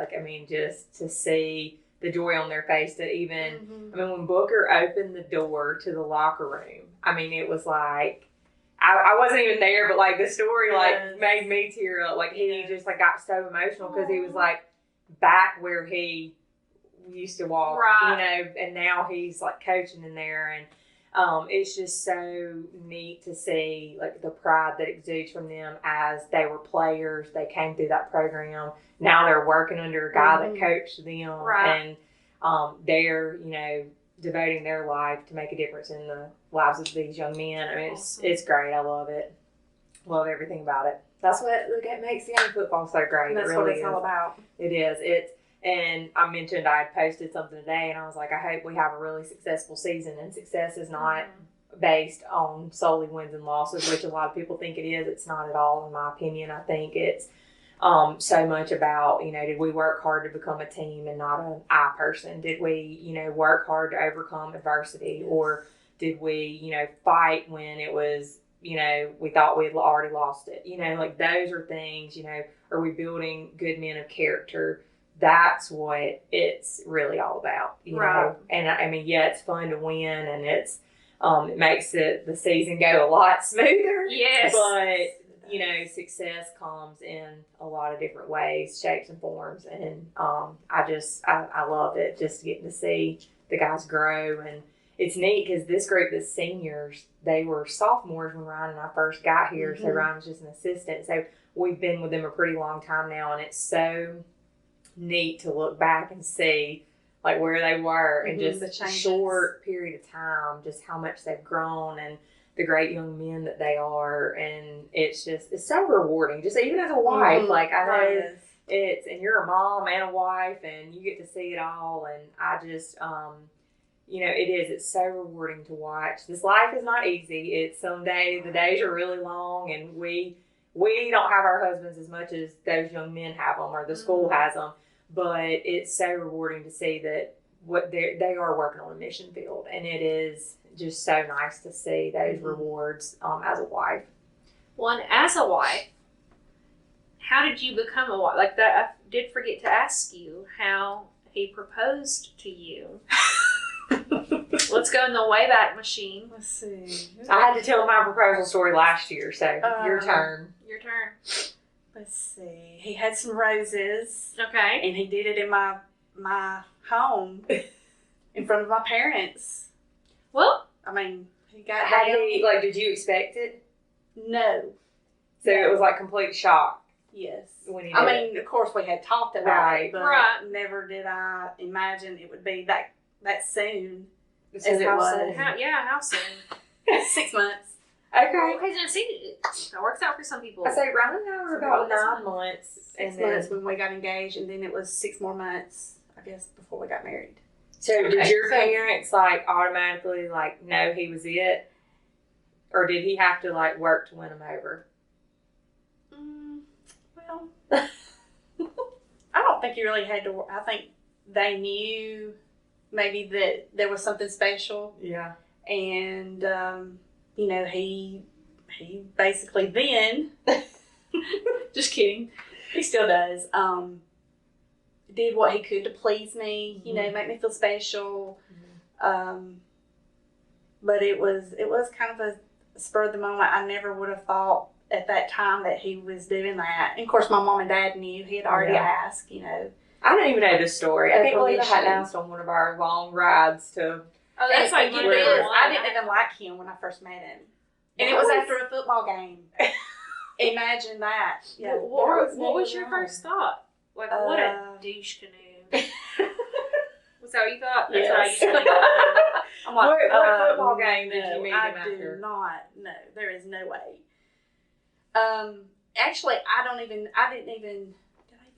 just to see the joy on their face to even, Mhm. when Booker opened the door to the locker room, it was I wasn't even there, but, the story, Yes. made me tear up. He Yes. just, got so emotional because he was, back where he used to walk, Right. and now he's, coaching in there. And it's just so neat to see, the pride that exudes from them as they were players. They came through that program. Now they're working under a guy that Mhm. coached them. Right. And they're, devoting their life to make a difference in the lives of these young men. Awesome. It's great. I love it. Love everything about it. That's what makes young football so great. That's it what really it's is. all about. It is. And I mentioned I had posted something today, and I was like, I hope we have a really successful season. And success is not based on solely wins and losses, which a lot of people think it is. It's not at all, in my opinion. I think it's so much about, did we work hard to become a team and not an I person? Did we, work hard to overcome adversity? Or did we, fight when it was, we thought we had already lost it? Those are things, are we building good men of character? That's what it's really all about, you Right. know? And yeah, it's fun to win, and it's, it makes the season go a lot smoother. Yes. But, success comes in a lot of different ways, shapes and forms. And I love it, just getting to see the guys grow. And it's neat because this group, the seniors, they were sophomores when Ryan and I first got here. So Mhm. Ryan was just an assistant. So we've been with them a pretty long time now. And it's so neat to look back and see where they were in Mhm, just the a changes. short period of time, just how much they've grown and the great young men that they are. And it's so rewarding, just even as a wife. Mhm. I know Yes. and you're a mom and a wife, and you get to see it all. And I just, it's so rewarding to watch. This life is not easy. It's the days are really long, and we don't have our husbands as much as those young men have them or the school has them. But it's so rewarding to see that they are working on a mission field, and it is just so nice to see those rewards as a wife. Well, and as a wife, how did you become a wife? Like that, I did forget to ask you how he proposed to you. Let's go in the Wayback Machine. Let's see. I had to tell my proposal story last year, so your turn. Your turn. Let's see. He had some roses. Okay. And he did it in my home in front of my parents. Well, I mean, he got did you expect it? No. So it was like complete shock. Yes. When he I did mean, of course we had talked about it, but Right. never did I imagine it would be that soon it. as it was. how soon? 6 months. Okay. Okay, so see, that works out for some people. I say Ryan and I were about 9 months. 6 months when we got engaged, and then it was 6 more months, I guess, before we got married. So did your parents automatically know he was it? Or did he have to work to win him over? Well, I don't think he really had to work. I think they knew maybe that there was something special. Yeah. And, he basically then, just kidding, he still does, did what he could to please me, make me feel special. But it was kind of a spur of the moment. I never would have thought at that time that he was doing that. And of course, my mom and dad knew. He had already asked, I didn't even know this story. I can't believe I hadn't asked on one of our long rides to. Oh, that's I didn't even like him when I first met him. And it was after a football game. Imagine that. Yeah. What was your first thought? What a douche canoe. Was that what you thought? That's what I used to think. I'm like, what football game did you meet him after? I do not. No, there is no way. Actually, did I even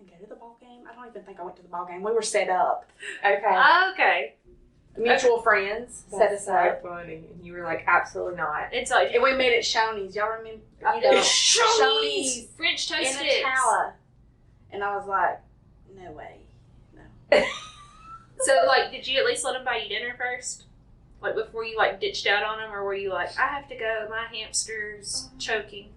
go to the ball game? I don't even think I went to the ball game. We were set up. Okay. Mutual friends set us up. So funny. And you were like, absolutely not. It's like, and we met at Shoney's. Y'all remember? Shoney's French toast in sticks. Etowah. And I was like, no way. No. So, did you at least let him buy you dinner first? Before you, ditched out on him? Or were you like, I have to go, my hamster's choking?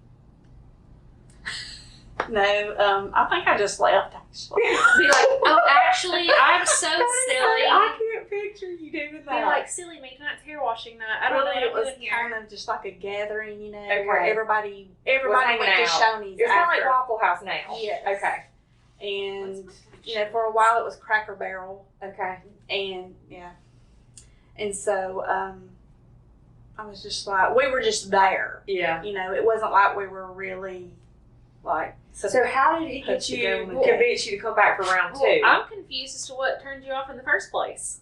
No, I think I just left, actually. Be like, oh, actually, I'm so silly. I can't picture you doing that. Be like, silly me, tonight's hair washing night. I don't know what it was I'm doing kind here. of just like a gathering, Okay. where everybody Was went to hanging out. Shoney's It's kind of after. like Waffle House now. Yes. Okay. And, for a while it was Cracker Barrel. Okay. And, yeah. And so, I was just like, we were just there. Yeah. It wasn't like we were really, So how did he convince you to come back for round 2? Well, I'm confused as to what turned you off in the first place.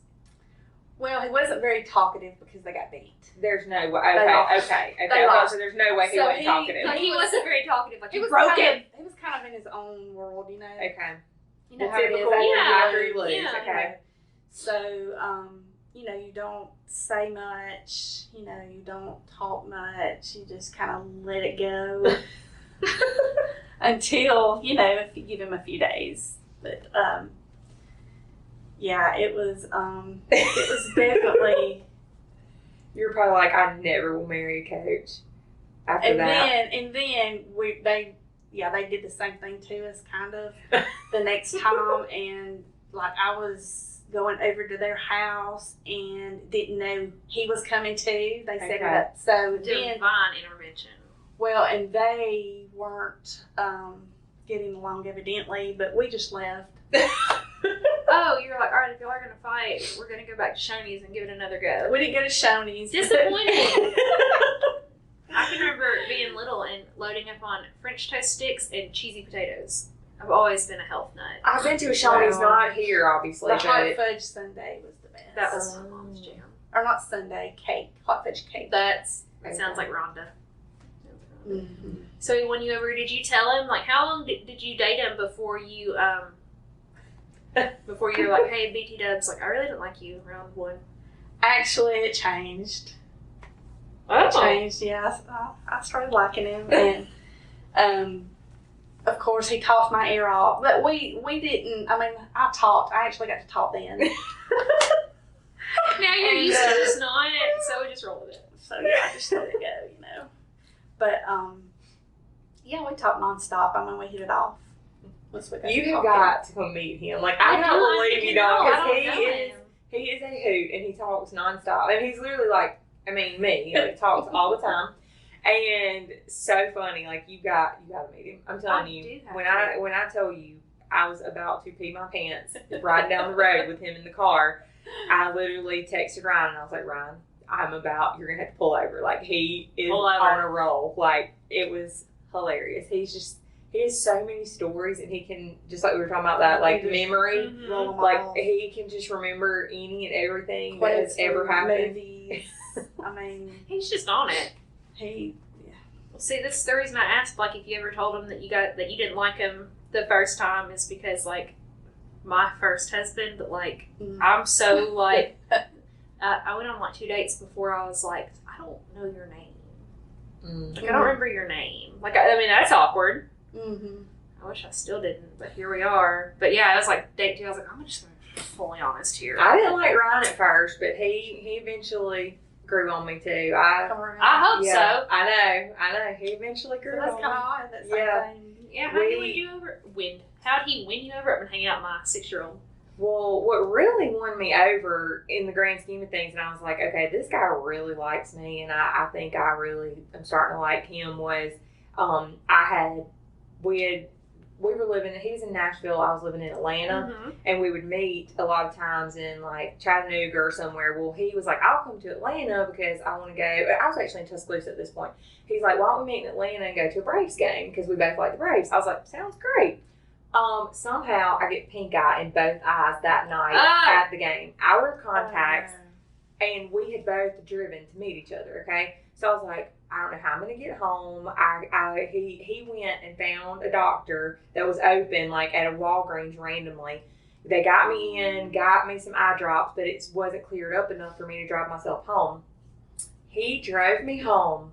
Well, he wasn't very talkative because they got beat. There's no way. Okay. They lost. So there's no way he wasn't talkative. He wasn't very talkative. He was broke kind of in his own world, Okay. You know Well, how it is typical after he leaves. Yeah. Okay. So, you don't say much. You don't talk much. You just kind of let it go until if you give him a few days. But yeah, it was definitely. You're probably like, I never will marry a coach. After that. Then they did the same thing to us, kind of, the next time, and I was going over to their house and didn't know he was coming too. They set it up. So divine intervention. Well, and they weren't getting along evidently, but we just left. Oh, you're like, all right, if y'all are going to fight, we're going to go back to Shoney's and give it another go. We didn't go to Shoney's. Disappointing. I can remember being little and loading up on French toast sticks and cheesy potatoes. I've always been a health nut. I've been to a Shoney's, not here, obviously. The hot fudge sundae was the best. That was my mom's jam. Or not sundae, cake. Hot fudge cake. That sounds like Rhonda. Mm-hmm. So he won you over. Did you tell him, like, how long did you date him before you, before you were like, hey, BT Dubs, like, I really didn't like you round one? Actually, it changed. Oh. It changed, yeah. I started liking him, and of course, he talked my ear off. But we didn't. I mean, I talked. I actually got to talk then. Now you're used to just not it, so we just roll with it. So yeah, I just let it go, you know. But yeah, we talked nonstop. I mean, we hit it off. Once we got You to have talking. got to come meet him. Like, I don't believe you don't, because he is a hoot and he talks nonstop. And he's literally like, I mean, me. Like, he talks all the time. And so funny. Like, you got to meet him. I'm telling you. When I tell you I was about to pee my pants riding down the road with him in the car, I literally texted Ryan and I was like, Ryan, you're going to have to pull over. Like, he is on a roll. Like, it was hilarious. He has so many stories, and he can, just like we were talking about that, like, memory. Mm-hmm. Like, he can just remember any and everything that has ever happened. Movies. I mean, he's just on it. Well, see, this is the reason I asked, like, if you ever told him that you didn't like him the first time, is because, like, my first husband, but, like, I'm so, like, I went on, like, 2 dates before I was like, I don't know your name. Like, I don't remember your name. Like, I mean, that's awkward. Mm-hmm. I wish I still didn't, but here we are. But yeah, I was like, date 2, I was like, I'm just going to be fully honest here. I didn't like Ryan at first, but he eventually grew on me too. I hope so. I know. He eventually grew on me. That's kind of odd. That same thing. Yeah, how did he win you over? How did he win you over? I've been hanging out with my 6-year-old. Well, what really won me over in the grand scheme of things, and I was like, okay, this guy really likes me, and I think I really am starting to like him, was we were living, he was in Nashville, I was living in Atlanta, and we would meet a lot of times in, like, Chattanooga or somewhere. Well, he was like, I'll come to Atlanta because I want to go. I was actually in Tuscaloosa at this point. He's like, why don't we meet in Atlanta and go to a Braves game, because we both like the Braves. I was like, sounds great. Somehow I get pink eye in both eyes that night at the game, out of contacts, and we had both driven to meet each other, okay? So I was like, I don't know how I'm going to get home. He went and found a doctor that was open, like, at a Walgreens randomly. They got me in, got me some eye drops, but it wasn't cleared up enough for me to drive myself home. He drove me home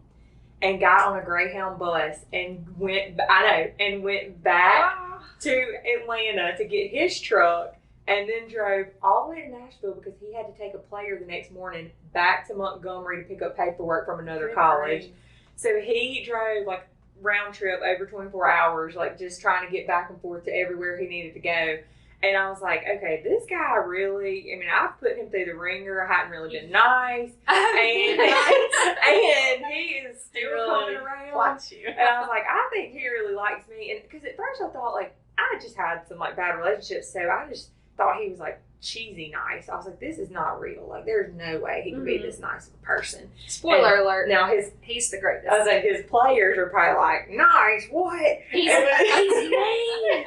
and got on a Greyhound bus and went back to Atlanta to get his truck, and then drove all the way to Nashville because he had to take a player the next morning back to Montgomery to pick up paperwork from another college. So he drove, like, round trip over 24 hours, like, just trying to get back and forth to everywhere he needed to go. And I was like, okay, this guy really, I mean, I've put him through the ringer. I hadn't really been nice. And he is still coming around. Likes you. And I was like, I think he really likes me. And because at first I thought, like, I just had some, like, bad relationships, so I just thought he was, like, cheesy nice. I was like, this is not real. Like, there's no way he could be this nice of a person. Spoiler alert. Now he's the greatest. I was like, his players are probably like, nice, what? He's mean.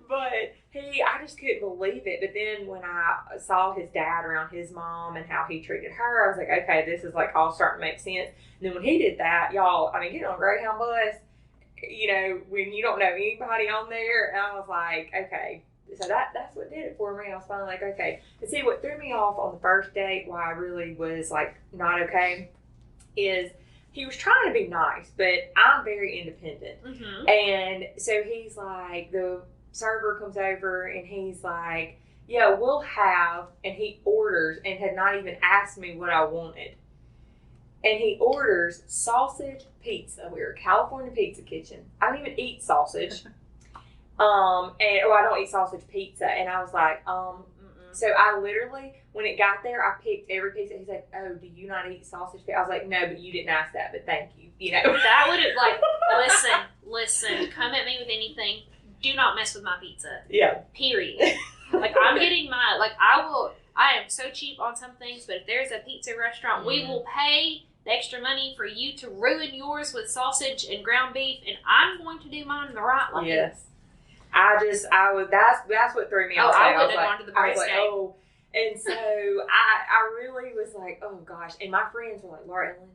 But I just couldn't believe it. But then when I saw his dad around his mom and how he treated her, I was like, okay, this is, like, all starting to make sense. And then when he did that, y'all, I mean, getting on a Greyhound bus, you know, when you don't know anybody on there, and I was like, okay. So that's what did it for me. I was finally like, okay. And see, what threw me off on the first date, why I really was, like, not okay, is he was trying to be nice, but I'm very independent. And so he's like, the server comes over and he's like, yeah, we'll have, and he orders and had not even asked me what I wanted. And he orders sausage pizza. We were a California pizza kitchen. I don't even eat sausage. I don't eat sausage pizza. And I was like, So I literally, when it got there, I picked every pizza. He's like, oh, do you not eat sausage pizza? I was like, no, but you didn't ask that, but thank you. You know? That would have, like, listen, come at me with anything. Do not mess with my pizza. Yeah. Period. Like, I'm getting my, like, I am so cheap on some things, but if there's a pizza restaurant, we will pay the extra money for you to ruin yours with sausage and ground beef, and I'm going to do mine the right way. Yes. That's what threw me off. I wouldn't have gone to the Braves game. And so I really was like, oh gosh. And my friends were like, Lara Ellen,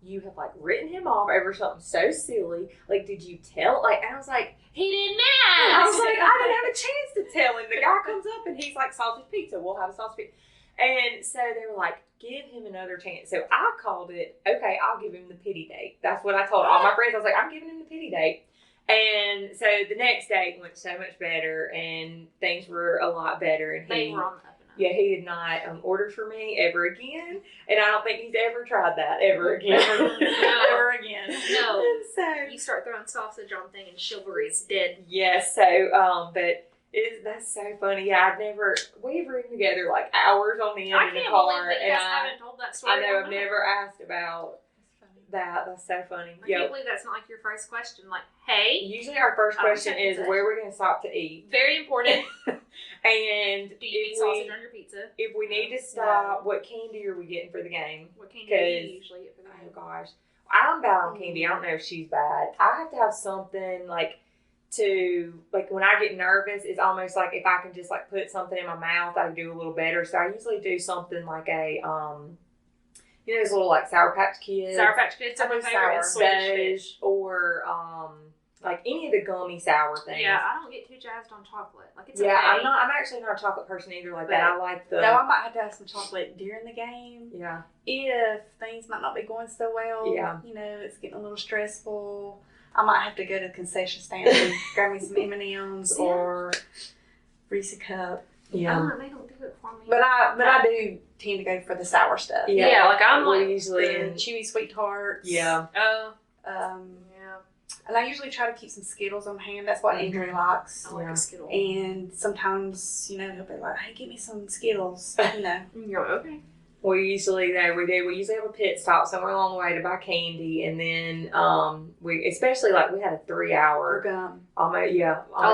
you have like written him off over something so silly. Like, did you tell? Like, and I was like, He didn't I was ask. like, I didn't have a chance to tell him. The guy comes up and he's like, sausage pizza. We'll have a sausage pizza. And so they were like, give him another chance. So I called it, okay, I'll give him the pity date. That's what I told all my friends. I was like, I'm giving him the pity date. And so the next date went so much better, and things were a lot better. And They were on the up and up. yeah, he did not order for me ever again, and I don't think he's ever tried that ever again. Never again. No. And so You start throwing sausage on thing and chivalry's dead. yes, so but that's so funny. Yeah, we've ridden together like hours on end I in the can't car, believe that you and guys haven't told that story. I know all I've night. never asked about that. That's so funny. I can't believe that's not like your first question. Like, hey, Usually our first question is where we're going to stop to eat, very important. and Do you eat sausage on your pizza? if we need to stop, what candy are we getting for the game? What candy do you 'Cause- usually get for the Oh game? gosh, I'm bad on candy. I don't know if she's bad. I have to have something like when I get nervous, it's almost like if I can just like put something in my mouth, I do a little better. So I usually do something like a those little like Sour Patch Kids, Sour Patch Kids are I my do favorite. And sour. Swedish Fish. or like any of the gummy sour things. Yeah, I don't get too jazzed on chocolate. Like it's Yeah, okay. I'm actually not a chocolate person either like that. I like the No, I might have to have some chocolate during the game yeah. if things might not be going so well. Yeah. You know, it's getting a little stressful. I might have to go to the concession stand and grab me some M&Ms Yeah. or Reese cup. Yeah. They don't do it for me. But I do tend to go for the sour stuff. Yeah, like I'm we like usually The in chewy sweet tarts. yeah. oh Yeah. yeah, And I usually try to keep some Skittles on hand. That's what Andrew likes. I like Yeah. a Skittle. And sometimes, he'll be like, hey, give me some Skittles. And you're like, okay. We usually have a pit stop somewhere along the way to buy candy, and then we especially like we had a 3 Or hour gum. almost a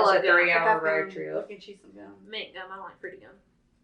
like gum. 3 hour Pick road up trip. Get you some gum. Mint gum. I like fruity gum.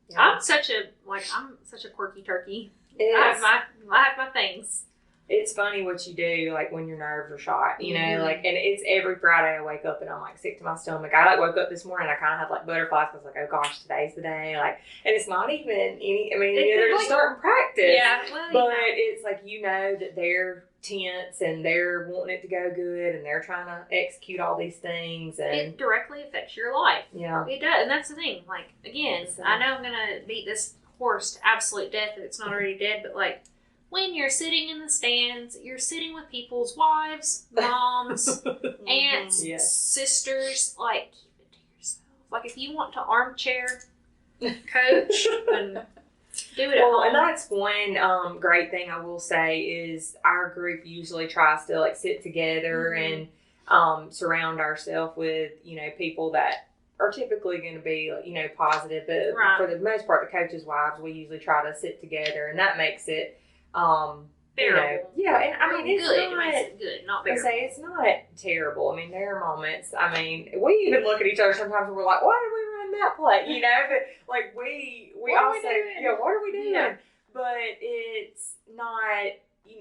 Yeah. I'm such a quirky turkey. It's, I have my things. it's funny what you do like when your nerves are shot, you know, Mhm. like, and it's every Friday I wake up and I'm like sick to my stomach. I like woke up this morning, I kind of had like butterflies. I was like, oh gosh, today's the day. Like, and it's not even any. I mean, It's they're like- just starting practice. Yeah, well, But it's like, that they're tense and they're wanting it to go good and they're trying to execute all these things, and it directly affects your life. yeah. It does, and that's the thing. Like, again, I know I'm gonna beat this horse to absolute death if it's not already dead, but like, when you're sitting in the stands, you're sitting with people's wives, moms, aunts, Yeah. sisters. Like, keep it to yourself. Like, if you want to armchair coach, then do it at Well, home. and that's one great thing I will say is our group usually tries to like sit together Mhm. and surround ourselves with people that are typically going to be positive, but Right. for the most part, the coaches' wives, we usually try to sit together, and that makes it Bearable. yeah, and I mean it's good. It not. makes it good, not I bearable. say it's not terrible. I mean, there are moments. I mean, we even look at each other sometimes and we're like, "Why did we run that play?" But like we What are we also doing? what are we doing? Yeah. But it's not.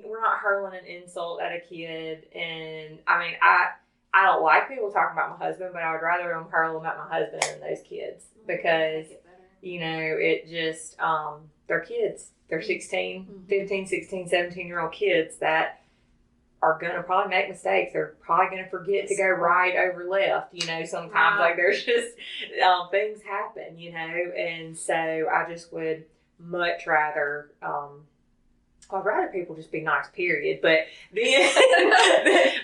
We're not hurling an insult at a kid, and I mean, I don't like people talking about my husband, but I would rather them hurl them at my husband than those kids because Make it better. it just they're kids. They're 16, 15, 16, 17-year-old kids that are going to probably make mistakes. They're probably going to forget to go right over left, sometimes. Right. Like, there's just, things happen, and so I just would much rather, I'd rather people just be nice, period. But then,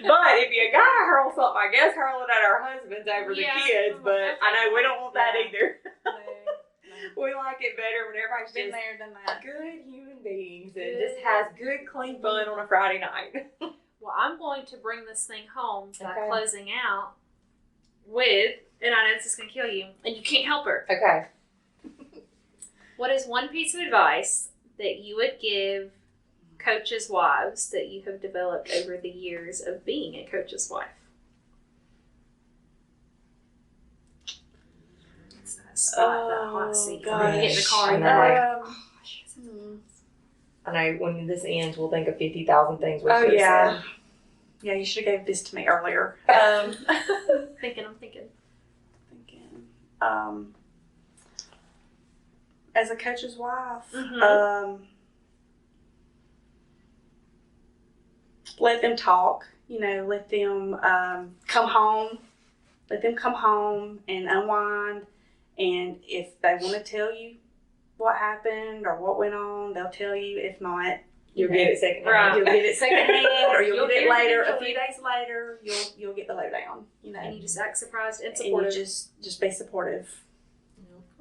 but if you gotta hurl something, I guess hurl it at our husbands over the Yeah. kids. But I know we don't want that Yeah. either. No. We like it better when everybody's Been just there, done that. good human beings and Good. just has good, clean fun on a Friday night. Well, I'm going to bring this thing home by Okay. closing out with, and I know this is going to kill you, and you can't help her. Okay. What is one piece of advice that you would give coaches' wives that you have developed over the years of being a coach's wife? It's that spot, that hot seat. When you get in the car and you're like, Um, I know when this ends, we'll think of 50,000 things we Oh, should have yeah. said. Yeah, you should have gave this to me earlier. I'm thinking. As a coach's wife, Mhm. let them talk. Let them come home. Let them come home and unwind. And if they want to tell you what happened or what went on, they'll tell you. If not, you'll get it secondhand. Right. You'll get it secondhand, or you'll get it later. A eventually. few days later, you'll get the lowdown. And you just act surprised and And supportive. you just be supportive.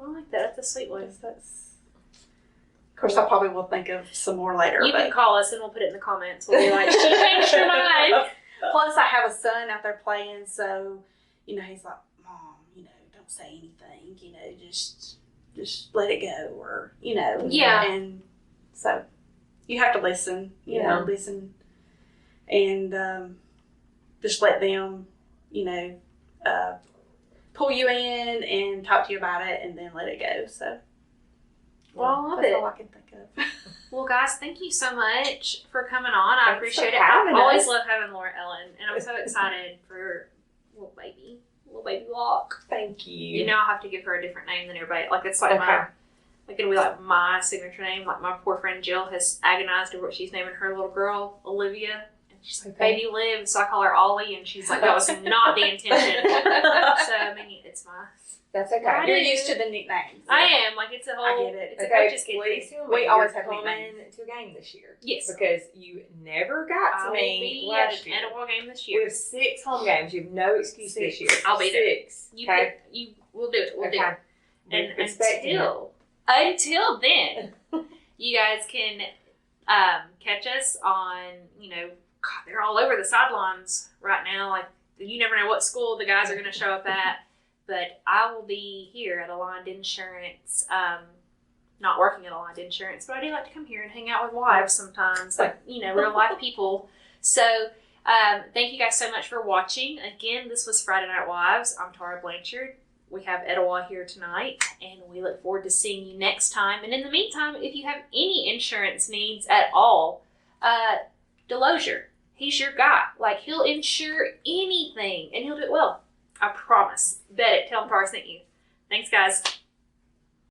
I like that. That's a sweet one. Of course, I probably will think of some more later. You but can call us and we'll put it in the comments. We'll be like, she changed her mind. Plus, I have a son out there playing, so he's like, Mom, don't say anything. Just let it go, or Yeah. And so you have to listen. Listen, and just let them, pull you in and talk to you about it, and then let it go. So. Well, I love That's it. all I can think of. Well, guys, thank you so much for coming on. I Thanks appreciate for it. I having always us. love having Lara Ellen, and I'm so excited for little baby Locke. Thank you. I'll have to give her a different name than everybody. Like, it's like it'll be like my signature name. Like, my poor friend Jill has agonized over what she's naming her little girl, Olivia. And she's like, baby Liv, so I call her Ollie, and she's like, that was not the intention. So, I mean, it's my... That's okay. I You're do. used to the nicknames. I am. Like, it's a whole... I get it. It's a coach's kid please thing. tell me We always you're have coming nicknames. to a game this year. Yes. Because you never got I to will me be at last an year. Etowah game this We year. have 6 home games. You have no excuse this year. I'll be there. 6. You we'll do it. We'll do it. And until then, you guys can catch us on, God, they're all over the sidelines right now. Like, you never know what school the guys are going to show up at. But I will be here at Aligned Insurance, not working at Aligned Insurance, but I do like to come here and hang out with wives sometimes, like, real life people. So thank you guys so much for watching. Again, this was Friday Night Wives. I'm Tara Blanchard. We have Etowah here tonight, and we look forward to seeing you next time. And in the meantime, if you have any insurance needs at all, DeLozier, he's your guy. Like, he'll insure anything, and he'll do it well. I promise. Bet it. Tell him Tara sent you. Thanks, guys.